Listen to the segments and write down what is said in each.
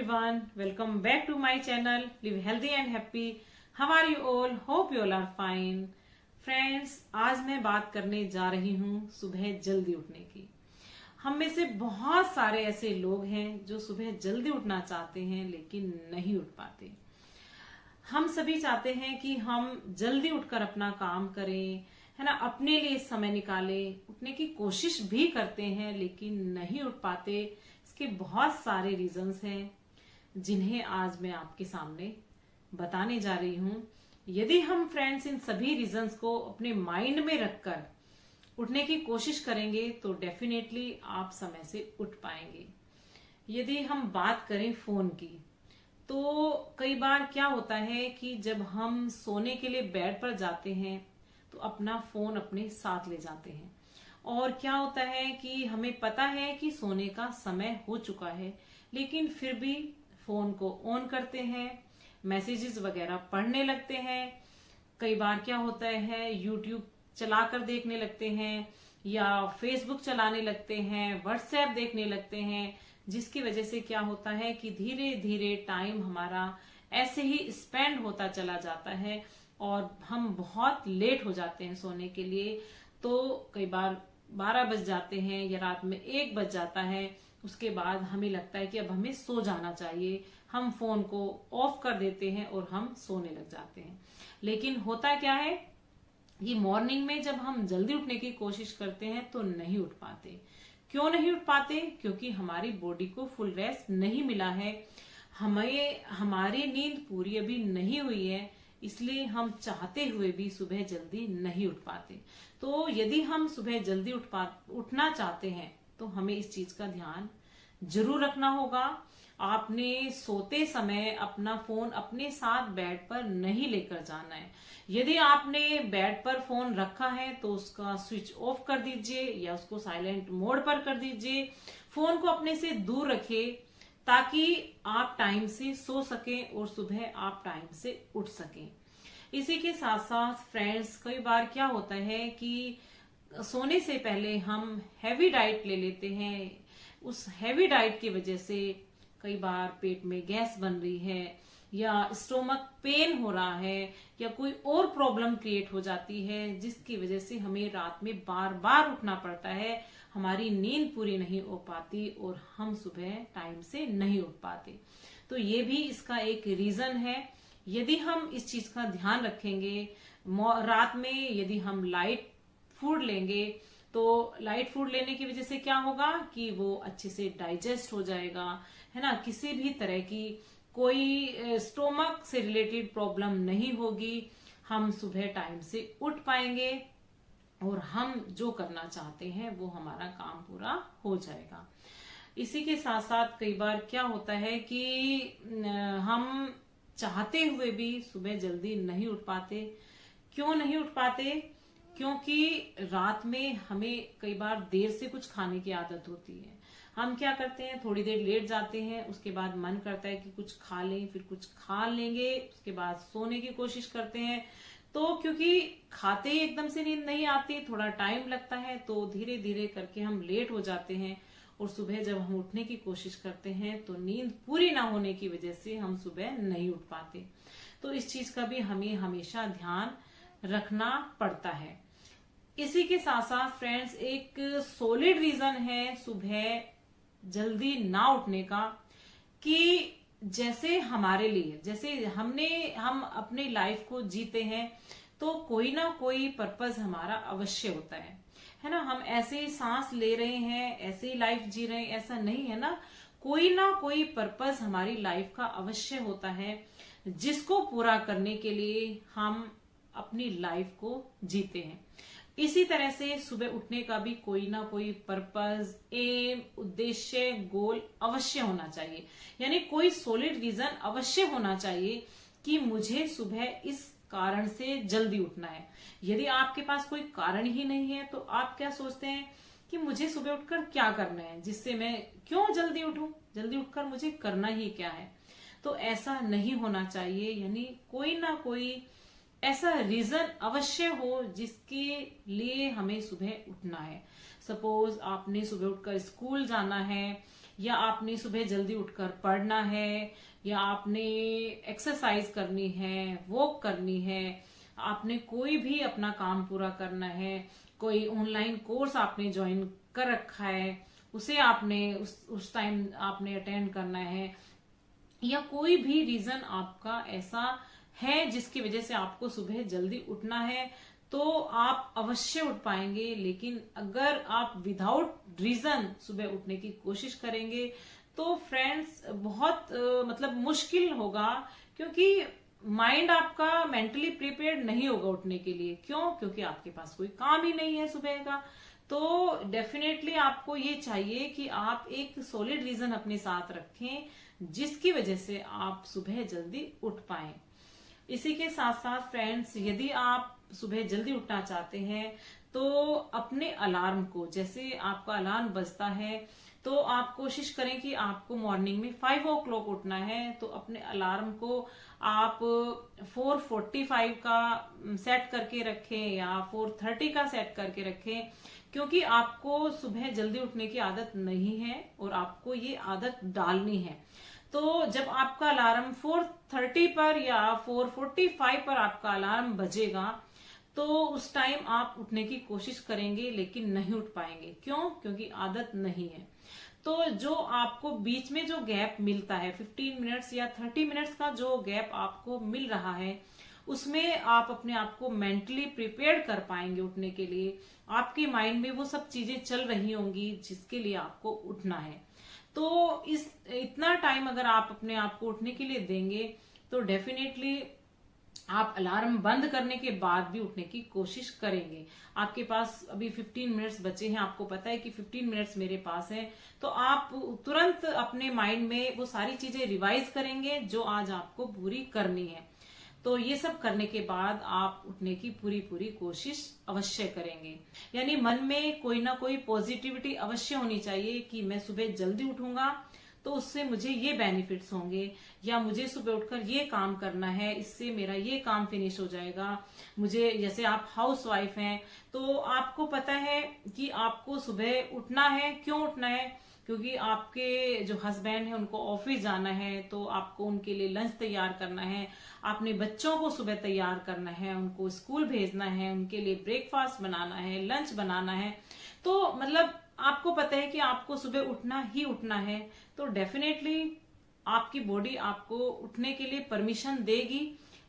everyone, welcome back to my channel Live Healthy and Happy. How are you all? Hope you all are fine. Friends, आज मैं बात करने जा रही हूँ सुबह जल्दी उठने की। हम में से बहुत सारे ऐसे लोग हैं जो सुबह जल्दी उठना चाहते हैं लेकिन नहीं उठ पाते। हम सभी चाहते हैं कि हम जल्दी उठकर अपना काम करें, है ना, अपने लिए समय निकालें, उठने की कोशिश भी करते हैं लेकिन नहीं उठ पाते। इसके बहुत सारे रीजंस हैं जिन्हें आज मैं आपके सामने बताने जा रही हूँ। यदि हम फ्रेंड्स इन सभी रीजंस को अपने माइंड में रखकर उठने की कोशिश करेंगे तो डेफिनेटली आप समय से उठ पाएंगे। यदि हम बात करें फोन की, तो कई बार क्या होता है कि जब हम सोने के लिए बेड पर जाते हैं तो अपना फोन अपने साथ ले जाते हैं, और क्या होता है कि हमें पता है कि सोने का समय हो चुका है लेकिन फिर भी फोन को ऑन करते हैं, मैसेजेस वगैरह पढ़ने लगते हैं। कई बार क्या होता है, यूट्यूब चलाकर देखने लगते हैं या फेसबुक चलाने लगते हैं, व्हाट्सएप देखने लगते हैं, जिसकी वजह से क्या होता है कि धीरे धीरे टाइम हमारा ऐसे ही स्पेंड होता चला जाता है और हम बहुत लेट हो जाते हैं सोने के लिए। तो कई बार 12 बज जाते हैं या रात में 1 बज जाता है। उसके बाद हमें लगता है कि अब हमें सो जाना चाहिए, हम फोन को ऑफ कर देते हैं और हम सोने लग जाते हैं। लेकिन होता क्या है कि मॉर्निंग में जब हम जल्दी उठने की कोशिश करते हैं तो नहीं उठ पाते। क्यों नहीं उठ पाते? क्योंकि हमारी बॉडी को फुल रेस्ट नहीं मिला है, हमें हमारी नींद पूरी अभी नहीं हुई है, इसलिए हम चाहते हुए भी सुबह जल्दी नहीं उठ पाते। तो यदि हम सुबह जल्दी उठना चाहते हैं तो हमें इस चीज का ध्यान जरूर रखना होगा। आपने सोते समय अपना फोन अपने साथ बेड पर नहीं लेकर जाना है। यदि आपने बेड पर फोन रखा है तो उसका स्विच ऑफ कर दीजिए या उसको साइलेंट मोड पर कर दीजिए। फोन को अपने से दूर रखिए ताकि आप टाइम से सो सकें और सुबह आप टाइम से उठ सकें। इसी के साथ साथ फ्रेंड्स, कई बार क्या होता है कि सोने से पहले हम हैवी डाइट ले लेते हैं। उस हैवी डाइट की वजह से कई बार पेट में गैस बन रही है या स्टोमक पेन हो रहा है या कोई और प्रॉब्लम क्रिएट हो जाती है, जिसकी वजह से हमें रात में बार बार उठना पड़ता है, हमारी नींद पूरी नहीं हो पाती और हम सुबह टाइम से नहीं उठ पाते। तो ये भी इसका एक रीजन है। यदि हम इस चीज का ध्यान रखेंगे, रात में यदि हम लाइट फूड लेंगे तो लाइट फूड लेने की वजह से क्या होगा कि वो अच्छे से डाइजेस्ट हो जाएगा, है ना, किसी भी तरह की कोई स्टोमक से रिलेटेड प्रॉब्लम नहीं होगी, हम सुबह टाइम से उठ पाएंगे और हम जो करना चाहते हैं वो हमारा काम पूरा हो जाएगा। इसी के साथ साथ कई बार क्या होता है कि हम चाहते हुए भी सुबह जल्दी नहीं उठ पाते। क्यों नहीं उठ पाते? क्योंकि रात में हमें कई बार देर से कुछ खाने की आदत होती है। हम क्या करते हैं, थोड़ी देर लेट जाते हैं, उसके बाद मन करता है कि कुछ खा लें, फिर कुछ खा लेंगे, उसके बाद सोने की कोशिश करते हैं। तो क्योंकि खाते ही एकदम से नींद नहीं आती, थोड़ा टाइम लगता है, तो धीरे धीरे करके हम लेट हो जाते हैं और सुबह जब हम उठने की कोशिश करते हैं तो नींद पूरी ना होने की वजह से हम सुबह नहीं उठ पाते। तो इस चीज का भी हमें हमेशा ध्यान रखना पड़ता है। इसी के साथ साथ फ्रेंड्स, एक सॉलिड रीजन है सुबह जल्दी ना उठने का कि जैसे हमारे लिए, जैसे हम अपनी लाइफ को जीते हैं तो कोई ना कोई पर्पस हमारा अवश्य होता है ना। हम ऐसे ही सांस ले रहे हैं, ऐसे ही लाइफ जी रहे हैं, ऐसा नहीं है ना। कोई ना कोई पर्पस हमारी लाइफ का अवश्य होता है जिसको पूरा करने के लिए हम अपनी लाइफ को जीते हैं। इसी तरह से सुबह उठने का भी कोई ना कोई पर्पस, एम, उद्देश्य, गोल अवश्य होना चाहिए। यानी कोई सॉलिड रीजन अवश्य होना चाहिए कि मुझे सुबह इस कारण से जल्दी उठना है। यदि आपके पास कोई कारण ही नहीं है तो आप क्या सोचते हैं कि मुझे सुबह उठकर क्या करना है, जिससे मैं क्यों जल्दी उठूं, जल्दी उठकर मुझे करना ही क्या है। तो ऐसा नहीं होना चाहिए। यानी कोई ना कोई ऐसा रीजन अवश्य हो जिसके लिए हमें सुबह उठना है। सपोज आपने सुबह उठकर स्कूल जाना है या आपने सुबह जल्दी उठकर पढ़ना है, या आपने एक्सरसाइज करनी है, वॉक करनी है, आपने कोई भी अपना काम पूरा करना है, कोई ऑनलाइन कोर्स आपने ज्वाइन कर रखा है, उसे आपने उस टाइम आपने अटेंड करना है, या कोई भी रीजन आपका ऐसा है जिसकी वजह से आपको सुबह जल्दी उठना है, तो आप अवश्य उठ पाएंगे। लेकिन अगर आप विदाउट रीजन सुबह उठने की कोशिश करेंगे तो फ्रेंड्स बहुत मतलब मुश्किल होगा, क्योंकि माइंड आपका मेंटली प्रिपेयर्ड नहीं होगा उठने के लिए। क्यों? क्योंकि आपके पास कोई काम ही नहीं है सुबह का। तो डेफिनेटली आपको ये चाहिए कि आप एक सॉलिड रीजन अपने साथ रखें जिसकी वजह से आप सुबह जल्दी उठ पाए। इसी के साथ साथ फ्रेंड्स, यदि आप सुबह जल्दी उठना चाहते हैं तो अपने अलार्म को, जैसे आपका अलार्म बजता है तो आप कोशिश करें कि आपको मॉर्निंग में 5 o'clock उठना है, तो अपने अलार्म को आप 4:45 का सेट करके रखें या 4:30 का सेट करके रखें, क्योंकि आपको सुबह जल्दी उठने की आदत नहीं है और आपको ये आदत डालनी है। तो जब आपका अलार्म 4:30 पर या 4:45 पर आपका अलार्म बजेगा तो उस टाइम आप उठने की कोशिश करेंगे लेकिन नहीं उठ पाएंगे। क्यों? क्योंकि आदत नहीं है। तो जो आपको बीच में जो गैप मिलता है 15 मिनट्स या 30 मिनट्स का जो गैप आपको मिल रहा है, उसमें आप अपने आप को मेंटली प्रिपेयर कर पाएंगे उठने के लिए। आपके माइंड में वो सब चीजें चल रही होंगी जिसके लिए आपको उठना है। तो इतना टाइम अगर आप अपने आप को उठने के लिए देंगे तो डेफिनेटली आप अलार्म बंद करने के बाद भी उठने की कोशिश करेंगे। आपके पास अभी 15 मिनट्स बचे हैं, आपको पता है कि 15 मिनट्स मेरे पास है, तो आप तुरंत अपने माइंड में वो सारी चीजें रिवाइज करेंगे जो आज आपको पूरी करनी है। तो ये सब करने के बाद आप उठने की पूरी पूरी कोशिश अवश्य करेंगे। यानी मन में कोई ना कोई पॉजिटिविटी अवश्य होनी चाहिए कि मैं सुबह जल्दी उठूंगा तो उससे मुझे ये बेनिफिट्स होंगे, या मुझे सुबह उठकर ये काम करना है, इससे मेरा ये काम फिनिश हो जाएगा। मुझे, जैसे आप हाउस वाइफ हैं तो आपको पता है कि आपको सुबह उठना है। क्यों उठना है? क्योंकि आपके जो हस्बैंड है उनको ऑफिस जाना है, तो आपको उनके लिए लंच तैयार करना है, आपने बच्चों को सुबह तैयार करना है, उनको स्कूल भेजना है, उनके लिए ब्रेकफास्ट बनाना है, लंच बनाना है। तो मतलब आपको पता है कि आपको सुबह उठना ही उठना है, तो डेफिनेटली आपकी बॉडी आपको उठने के लिए परमिशन देगी।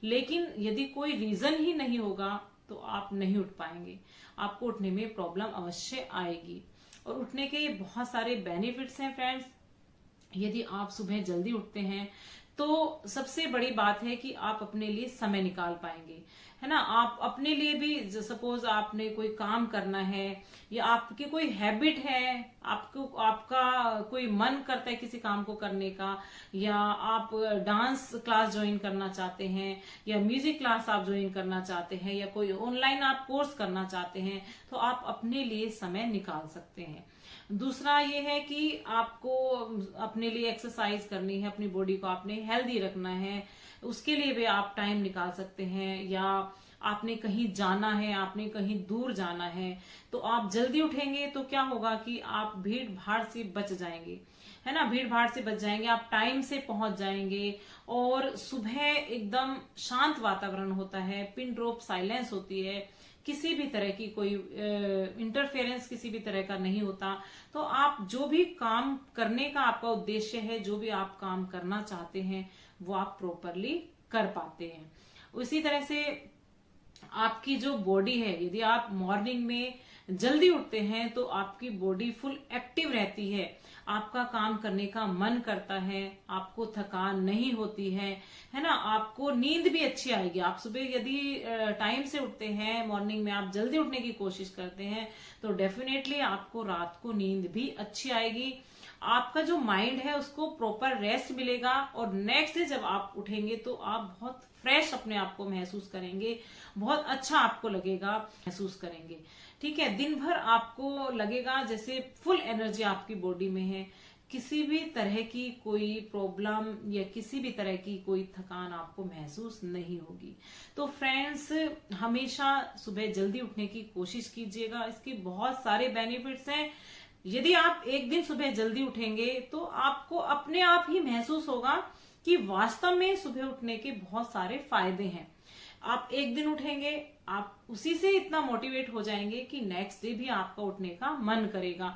लेकिन यदि कोई रीजन ही नहीं होगा तो आप नहीं उठ पाएंगे, आपको उठने में प्रॉब्लम अवश्य आएगी। और उठने के बहुत सारे बेनिफिट्स हैं फ्रेंड्स। यदि आप सुबह जल्दी उठते हैं तो सबसे बड़ी बात है कि आप अपने लिए समय निकाल पाएंगे, है ना। आप अपने लिए भी, सपोज आपने कोई काम करना है या आपकी कोई हैबिट है, आपका कोई मन करता है किसी काम को करने का, या आप डांस क्लास ज्वाइन करना चाहते हैं, या म्यूजिक क्लास आप ज्वाइन करना चाहते हैं, या कोई ऑनलाइन आप कोर्स करना चाहते हैं, तो आप अपने लिए समय निकाल सकते हैं। दूसरा ये है कि आपको अपने लिए एक्सरसाइज करनी है, अपनी बॉडी को आपने हेल्दी रखना है, उसके लिए भी आप टाइम निकाल सकते हैं। या आपने कहीं जाना है, आपने कहीं दूर जाना है, तो आप जल्दी उठेंगे तो क्या होगा कि आप भीड़ भाड़ से बच जाएंगे, है ना। भीड़ भाड़ से बच जाएंगे, आप टाइम से पहुंच जाएंगे। और सुबह एकदम शांत वातावरण होता है, पिन ड्रॉप साइलेंस होती है, किसी भी तरह की कोई इंटरफेरेंस किसी भी तरह का नहीं होता। तो आप जो भी काम करने का आपका उद्देश्य है, जो भी आप काम करना चाहते हैं, वो आप प्रॉपरली कर पाते हैं। उसी तरह से आपकी जो बॉडी है, यदि आप मॉर्निंग में जल्दी उठते हैं तो आपकी बॉडी फुल एक्टिव रहती है, आपका काम करने का मन करता है, आपको थकान नहीं होती है ना। आपको नींद भी अच्छी आएगी। आप सुबह यदि टाइम से उठते हैं, मॉर्निंग में आप जल्दी उठने की कोशिश करते हैं, तो डेफिनेटली आपको रात को नींद भी अच्छी आएगी। आपका जो माइंड है उसको प्रॉपर रेस्ट मिलेगा, और नेक्स्ट डे जब आप उठेंगे तो आप बहुत फ्रेश अपने आप को महसूस करेंगे, बहुत अच्छा आपको लगेगा, महसूस करेंगे। ठीक है, दिन भर आपको लगेगा जैसे फुल एनर्जी आपकी बॉडी में है, किसी भी तरह की कोई प्रॉब्लम या किसी भी तरह की कोई थकान आपको महसूस नहीं होगी। तो फ्रेंड्स, हमेशा सुबह जल्दी उठने की कोशिश कीजिएगा, इसके बहुत सारे बेनिफिट्स हैं। यदि आप एक दिन सुबह जल्दी उठेंगे तो आपको अपने आप ही महसूस होगा कि वास्तव में सुबह उठने के बहुत सारे फायदे हैं। आप एक दिन उठेंगे, आप उसी से इतना मोटिवेट हो जाएंगे कि नेक्स्ट डे भी आपका उठने का मन करेगा,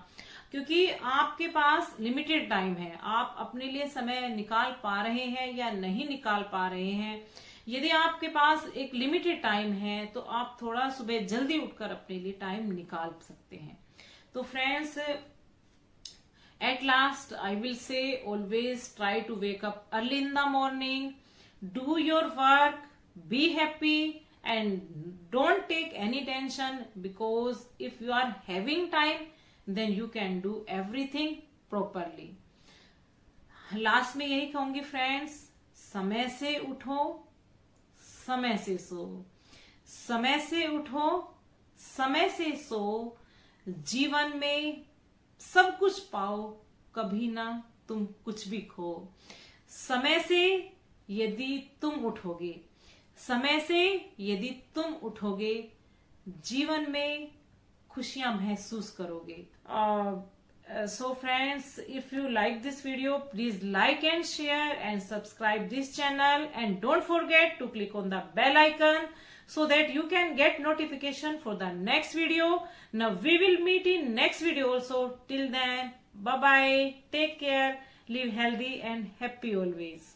क्योंकि आपके पास लिमिटेड टाइम है। आप अपने लिए समय निकाल पा रहे हैं या नहीं निकाल पा रहे हैं। यदि आपके पास एक लिमिटेड टाइम है तो आप थोड़ा सुबह जल्दी उठकर अपने लिए टाइम निकाल सकते हैं। तो friends, at last I will say, always try to wake up early in the morning, do your work, be happy, and don't take any tension, because if you are having time then you can do everything properly. Last में यही कहूंगी friends, समय से उठो, समय से सो, समय से उठो, समय से सो, जीवन में सब कुछ पाओ, कभी ना तुम कुछ भी खो। समय से यदि तुम उठोगे, समय से यदि तुम उठोगे, जीवन में खुशियां महसूस करोगे। So friends, if you like this video, please like and share and subscribe this channel, and don't forget to click on the bell icon so that you can get notification for the next video. Now we will meet in next video also. Till then, bye bye, take care, live healthy and happy always.